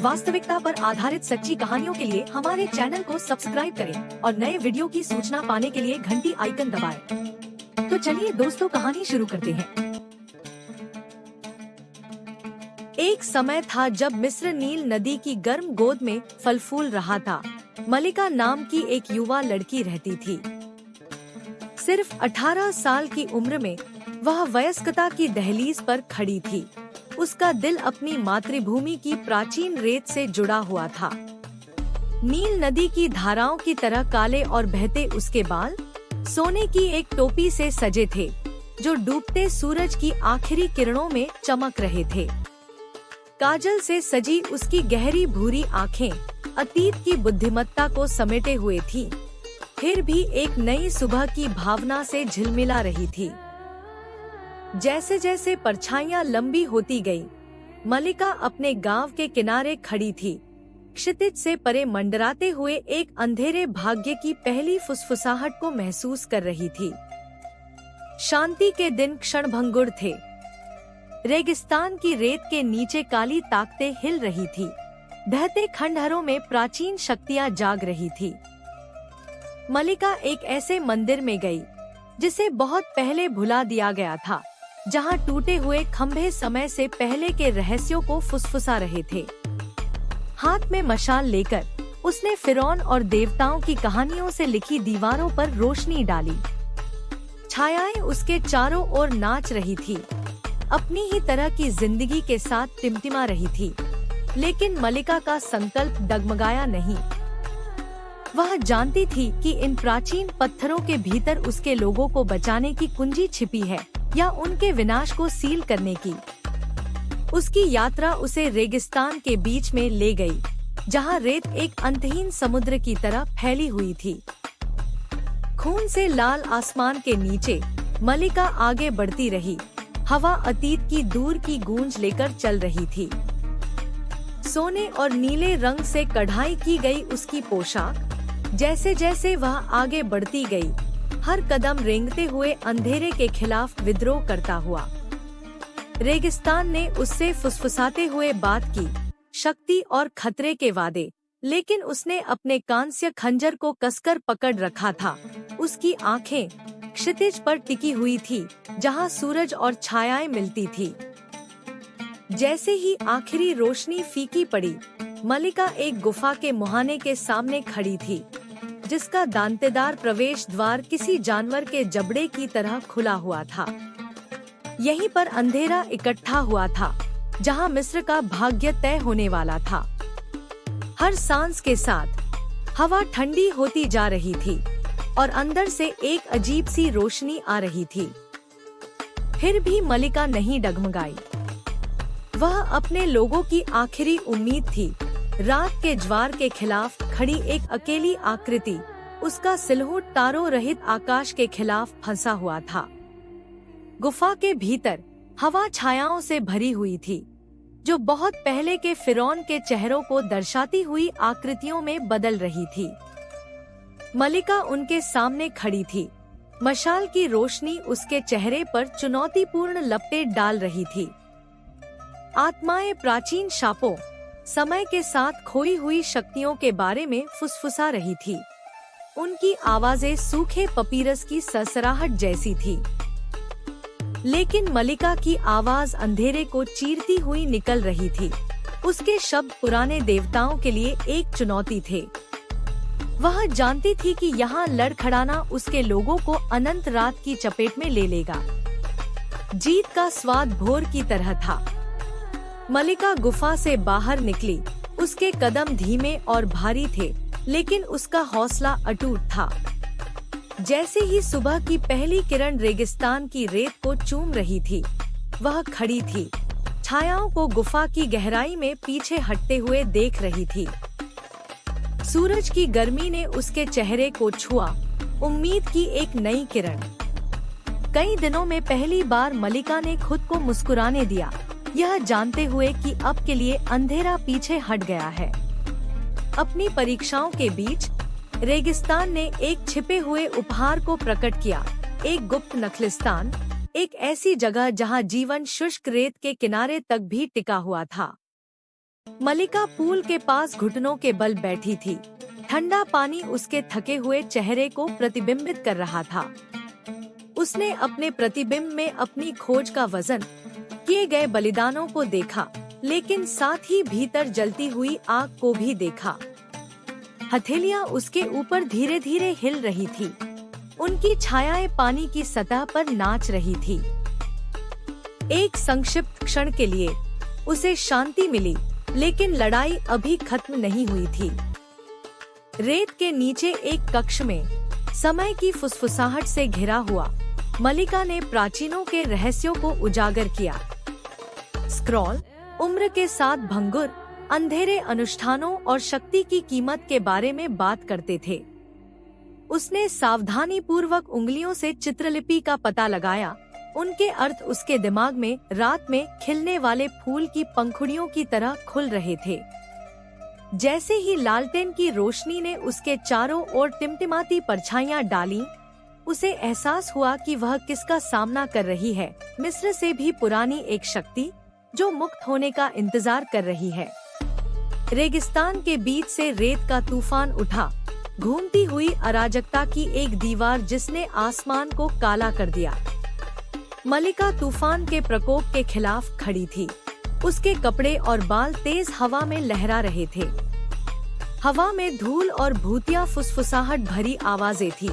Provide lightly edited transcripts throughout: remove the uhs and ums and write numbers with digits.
वास्तविकता पर आधारित सच्ची कहानियों के लिए हमारे चैनल को सब्सक्राइब करें और नए वीडियो की सूचना पाने के लिए घंटी आइकन दबाएं। तो चलिए दोस्तों, कहानी शुरू करते हैं। एक समय था जब मिस्र नील नदी की गर्म गोद में फल फूल रहा था। मलिका नाम की एक युवा लड़की रहती थी। सिर्फ 18 साल की उम्र में वह वयस्कता की दहलीज पर खड़ी थी। उसका दिल अपनी मातृभूमि की प्राचीन रेत से जुड़ा हुआ था। नील नदी की धाराओं की तरह काले और बहते उसके बाल सोने की एक टोपी से सजे थे, जो डूबते सूरज की आखिरी किरणों में चमक रहे थे। काजल से सजी उसकी गहरी भूरी आंखें अतीत की बुद्धिमत्ता को समेटे हुए थी, फिर भी एक नई सुबह की भावना से झिलमिला रही थी। जैसे जैसे परछाइयां लंबी होती गई, मलिका अपने गांव के किनारे खड़ी थी, क्षितिज से परे मंडराते हुए एक अंधेरे भाग्य की पहली फुसफुसाहट को महसूस कर रही थी। शांति के दिन क्षणभंगुर थे। रेगिस्तान की रेत के नीचे काली ताकतें हिल रही थी, बहते खंडहरों में प्राचीन शक्तियां जाग रही थी। मलिका एक ऐसे मंदिर में गई जिसे बहुत पहले भुला दिया गया था, जहां टूटे हुए खंभे समय से पहले के रहस्यों को फुसफुसा रहे थे। हाथ में मशाल लेकर उसने फिरौन और देवताओं की कहानियों से लिखी दीवारों पर रोशनी डाली। छायाएं उसके चारों ओर नाच रही थी, अपनी ही तरह की जिंदगी के साथ टिमटिमा रही थी। लेकिन मलिका का संकल्प डगमगाया नहीं। वह जानती थी कि इन प्राचीन पत्थरों के भीतर उसके लोगों को बचाने की कुंजी छिपी है, या उनके विनाश को सील करने की। उसकी यात्रा उसे रेगिस्तान के बीच में ले गई, जहां रेत एक अंतहीन समुद्र की तरह फैली हुई थी। खून से लाल आसमान के नीचे मलिका आगे बढ़ती रही। हवा अतीत की दूर की गूंज लेकर चल रही थी। सोने और नीले रंग से कढ़ाई की गई उसकी पोशाक जैसे जैसे वह आगे बढ़ती गई, हर कदम रेंगते हुए अंधेरे के खिलाफ विद्रोह करता हुआ। रेगिस्तान ने उससे फुसफुसाते हुए बात की, शक्ति और खतरे के वादे, लेकिन उसने अपने कांस्य खंजर को कसकर पकड़ रखा था। उसकी आंखें क्षितिज पर टिकी हुई थी, जहां सूरज और छायाएं मिलती थी। जैसे ही आखिरी रोशनी फीकी पड़ी, मलिका एक गुफा के मुहाने के सामने खड़ी थी, जिसका दांतेदार प्रवेश द्वार किसी जानवर के जबड़े की तरह खुला हुआ था। यहीं पर अंधेरा इकट्ठा हुआ था, जहां मिस्र का भाग्य तय होने वाला था। हर सांस के साथ हवा ठंडी होती जा रही थी और अंदर से एक अजीब सी रोशनी आ रही थी। फिर भी मलिका नहीं डगमगाई। वह अपने लोगों की आखिरी उम्मीद थी। रात के ज्वार के खिलाफ खड़ी एक अकेली आकृति, उसका सिलहुट तारों रहित आकाश के खिलाफ फंसा हुआ था। गुफा के भीतर हवा छायाओं से भरी हुई थी, जो बहुत पहले के फिरौन के चेहरों को दर्शाती हुई आकृतियों में बदल रही थी। मलिका उनके सामने खड़ी थी। मशाल की रोशनी उसके चेहरे पर चुनौतीपूर्ण लपटें डाल रही थी। आत्माएं प्राचीन शापों, समय के साथ खोई हुई शक्तियों के बारे में फुसफुसा रही थी। उनकी आवाजें सूखे पपीरस की सरसराहट जैसी थी। लेकिन मलिका की आवाज अंधेरे को चीरती हुई निकल रही थी। उसके शब्द पुराने देवताओं के लिए एक चुनौती थे। वह जानती थी कि यहाँ लड़खड़ाना उसके लोगों को अनंत रात की चपेट में ले लेगा। जीत का स्वाद भोर की तरह था। मलिका गुफा से बाहर निकली। उसके कदम धीमे और भारी थे, लेकिन उसका हौसला अटूट था। जैसे ही सुबह की पहली किरण रेगिस्तान की रेत को चूम रही थी, वह खड़ी थी, छायाओं को गुफा की गहराई में पीछे हटते हुए देख रही थी। सूरज की गर्मी ने उसके चेहरे को छुआ, उम्मीद की एक नई किरण। कई दिनों में पहली बार मलिका ने खुद को मुस्कुराने दिया, यह जानते हुए कि अब के लिए अंधेरा पीछे हट गया है। अपनी परीक्षाओं के बीच रेगिस्तान ने एक छिपे हुए उपहार को प्रकट किया, एक गुप्त नखलिस्तान, एक ऐसी जगह जहां जीवन शुष्क रेत के किनारे तक भी टिका हुआ था। मलिका पूल के पास घुटनों के बल बैठी थी। ठंडा पानी उसके थके हुए चेहरे को प्रतिबिंबित कर रहा था। उसने अपने प्रतिबिंब में अपनी खोज का वजन, किए गए बलिदानों को देखा, लेकिन साथ ही भीतर जलती हुई आग को भी देखा। हथेलियां उसके ऊपर धीरे धीरे हिल रही थी। उनकी छायाएं पानी की सतह पर नाच रही थी। एक संक्षिप्त क्षण के लिए उसे शांति मिली, लेकिन लड़ाई अभी खत्म नहीं हुई थी। रेत के नीचे एक कक्ष में समय की फुसफुसाहट से घिरा हुआ मलिका ने प्राचीनों के रहस्यों को उजागर किया। स्क्रॉल उम्र के साथ भंगुर, अंधेरे अनुष्ठानों और शक्ति की कीमत के बारे में बात करते थे। उसने सावधानी पूर्वक उंगलियों से चित्रलिपि का पता लगाया। उनके अर्थ उसके दिमाग में रात में खिलने वाले फूल की पंखुड़ियों की तरह खुल रहे थे। जैसे ही लालटेन की रोशनी ने उसके चारों ओर टिमटिमाती परछाइयां डाली, उसे एहसास हुआ कि वह किसका सामना कर रही है। मिस्र से भी पुरानी एक शक्ति जो मुक्त होने का इंतजार कर रही है। रेगिस्तान के बीच से रेत का तूफान उठा, घूमती हुई अराजकता की एक दीवार जिसने आसमान को काला कर दिया। मलिका तूफान के प्रकोप के खिलाफ खड़ी थी। उसके कपड़े और बाल तेज हवा में लहरा रहे थे। हवा में धूल और भूतिया फुसफुसाहट भरी आवाजें थी,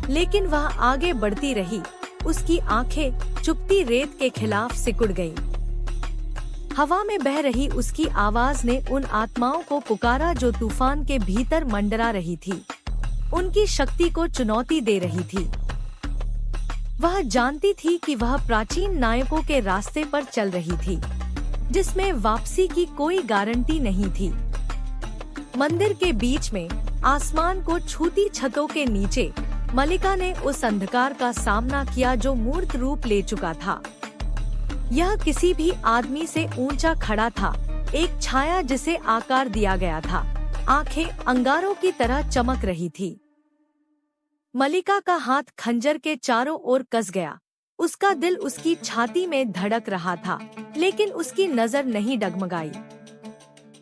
लेकिन वह आगे बढ़ती रही। उसकी आंखें चुपती रेत के खिलाफ सिकुड़ गईं। हवा में बह रही उसकी आवाज ने उन आत्माओं को पुकारा जो तूफान के भीतर मंडरा रही थी, उनकी शक्ति को चुनौती दे रही थी। वह जानती थी कि वह प्राचीन नायकों के रास्ते पर चल रही थी, जिसमें वापसी की कोई गारंटी नहीं थी। मंदिर के बीच में आसमान को छूती छतों के नीचे मलिका ने उस अंधकार का सामना किया जो मूर्त रूप ले चुका था। यह किसी भी आदमी से ऊंचा खड़ा था, एक छाया जिसे आकार दिया गया था। आंखें अंगारों की तरह चमक रही थी। मलिका का हाथ खंजर के चारों ओर कस गया। उसका दिल उसकी छाती में धड़क रहा था, लेकिन उसकी नजर नहीं डगमगाई।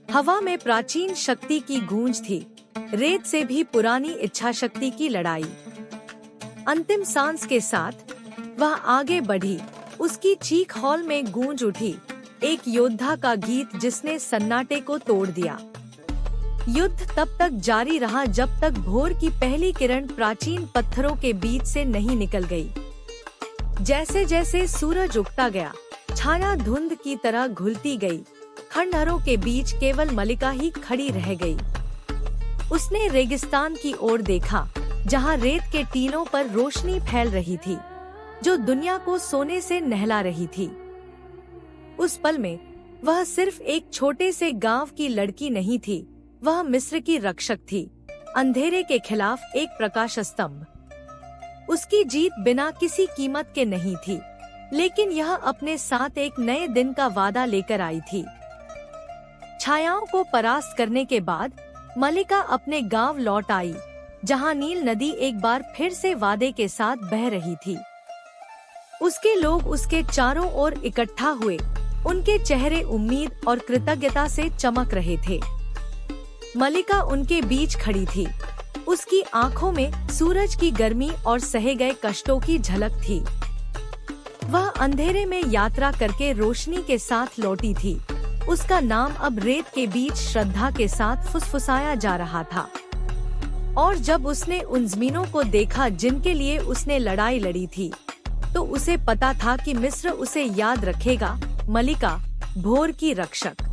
हवा में प्राचीन शक्ति की गूंज थी, रेत से भी पुरानी इच्छा शक्ति की लड़ाई। अंतिम सांस के साथ वह आगे बढ़ी। उसकी चीख हॉल में गूंज उठी, एक योद्धा का गीत जिसने सन्नाटे को तोड़ दिया। युद्ध तब तक जारी रहा जब तक भोर की पहली किरण प्राचीन पत्थरों के बीच से नहीं निकल गई। जैसे जैसे सूरज उगता गया, छाया धुंध की तरह घुलती गई। खंडहरों के बीच केवल मलिका ही खड़ी रह गई। उसने रेगिस्तान की ओर देखा, जहां रेत के टीलों पर रोशनी फैल रही थी, जो दुनिया को सोने से नहला रही थी। उस पल में वह सिर्फ एक छोटे से गांव की लड़की नहीं थी, वह मिस्र की रक्षक थी, अंधेरे के खिलाफ एक प्रकाश स्तंभ। उसकी जीत बिना किसी कीमत के नहीं थी, लेकिन यह अपने साथ एक नए दिन का वादा लेकर आई थी। छायाओं को परास्त करने के बाद मलिका अपने गांव लौट आई, जहां नील नदी एक बार फिर से वादे के साथ बह रही थी। उसके लोग उसके चारों ओर इकट्ठा हुए, उनके चेहरे उम्मीद और कृतज्ञता से चमक रहे थे। मलिका उनके बीच खड़ी थी। उसकी आंखों में सूरज की गर्मी और सहे गए कष्टों की झलक थी। वह अंधेरे में यात्रा करके रोशनी के साथ लौटी थी। उसका नाम अब रेत के बीच श्रद्धा के साथ फुसफुसाया जा रहा था। और जब उसने उन ज़मीनों को देखा जिनके लिए उसने लड़ाई लड़ी थी, तो उसे पता था कि मिस्र उसे याद रखेगा। मलिका, भोर की रक्षक।